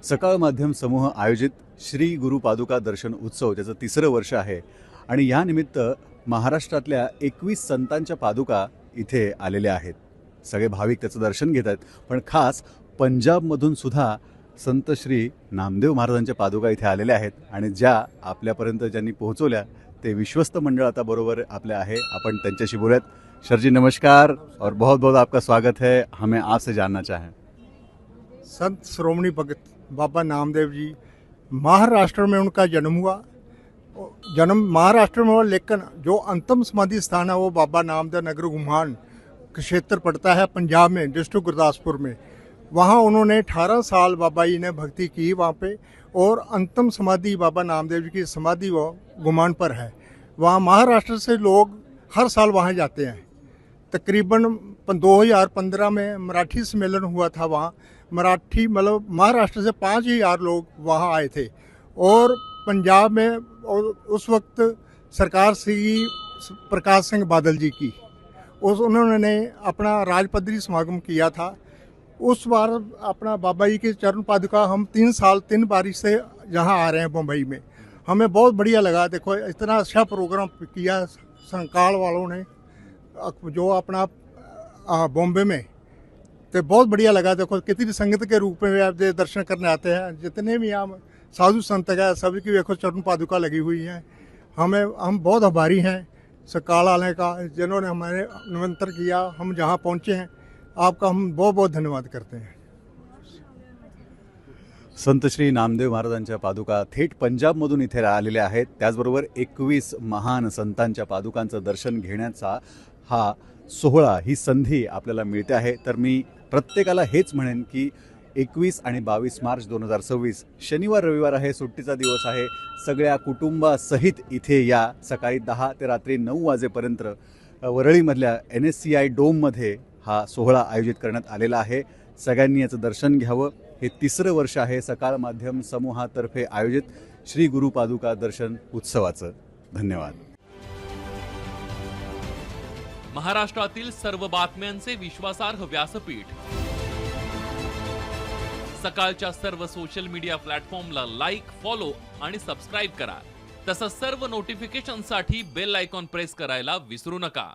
सकाळ माध्यम समूह आयोजित श्री गुरु पादुका दर्शन उत्सव त्याचं तिसरं वर्ष आहे आणि या निमित्त महाराष्ट्रातल्या 21 संतांच्या पादुका इथे आलेल्या आहेत. सगळे भाविक त्याचं दर्शन घेत आहेत, पण खास पंजाबमधून सुद्धा संत श्री नामदेव महाराजांच्या पादुका इथे आलेल्या आहेत आणि ज्या आपल्यापर्यंत ज्यांनी पोहोचवल्या ते विश्वस्त मंडळ आता बरोबर आपल्या आहे. आपण त्यांच्याशी बोलूयात. सर जी नमस्कार और बहुत बहुत आपका स्वागत है. हमें आपसे जानना चाहें संत श्रोमणी भगत बाबा नामदेव जी, महाराष्ट्र में उनका जन्म हुआ. जन्म महाराष्ट्र में हुआ, लेकिन जो अंतिम समाधि स्थान है वो बाबा नामदेव नगर घुमान क्षेत्र पड़ता है पंजाब में, डिस्ट्रिक्ट गुरदासपुर में. वहाँ उन्होंने 18 साल बाबा जी ने भक्ति की वहाँ पे, और अंतिम समाधि बाबा नामदेव जी की समाधि वो घुमान पर है. वहाँ महाराष्ट्र से लोग हर साल वहाँ जाते हैं. तकरीबन 2015 में मराठी सम्मेलन हुआ था. वहाँ मराठी मतलब महाराष्ट्र से 5000 लोग वहाँ आए थे. और पंजाब में और उस वक्त सरकार श्री प्रकाश सिंह बादल जी की उन्होंने अपना राजपद्री समागम किया था. उस बार अपना बाबा जी के चरण पादुका हम 3 साल 3 बारी से यहाँ आ रहे हैं मुंबई में. हमें बहुत बढ़िया लगा. देखो इतना अच्छा प्रोग्राम किया संकाल वालों ने जो अपना बॉम्बे में, तो बहुत बढ़िया लगा. देखो कितनी संगत के रूप में आप दर्शन करने आते हैं. जितने भी यहाँ साधु संत है सभी की देखो चरण पादुका लगी हुई है. हम बहुत आभारी हैं सकाल वाले का, जिन्होंने हमारे निमंत्रण किया. हम जहाँ पहुँचे हैं आपका हम बहुत बहुत धन्यवाद करते हैं. संत श्री नामदेव महाराजांच्या पादुका थेट पंजाबमधून इथे आलेल्या आहेत. त्याचबरोबर 21 महान संतांच्या पादुकांचं दर्शन घेण्याचा हा सोहळा, ही संधी आपल्याला मिळते आहे. तर मी प्रत्येकाला हेच म्हणेन की 21 आणि 22 मार्च 2026 शनिवार रविवार आहे, सुट्टीचा दिवस आहे. सगळ्या कुटुंबासहित इथे या. सकाळी 10 ते रात्री 9 वाजेपर्यंत वरळीमधल्या NSCI डोममध्ये हा सोहळा आयोजित करण्यात आलेला आहे. सगळ्यांनी याचं दर्शन घ्यावं. हे तिसरं वर्ष आहे सकाळ माध्यम समूहातर्फे आयोजित श्री गुरु पादुका दर्शन उत्सवाचं. धन्यवाद. महाराष्ट्रातील सर्व बातम्यांचे विश्वासार्ह व्यासपीठ. सकाळच्या सर्व सोशल मीडिया प्लॅटफॉर्मला लाईक, फॉलो आणि सबस्क्राईब करा. तसंच सर्व नोटिफिकेशनसाठी बेल आयकॉन प्रेस करायला विसरू नका.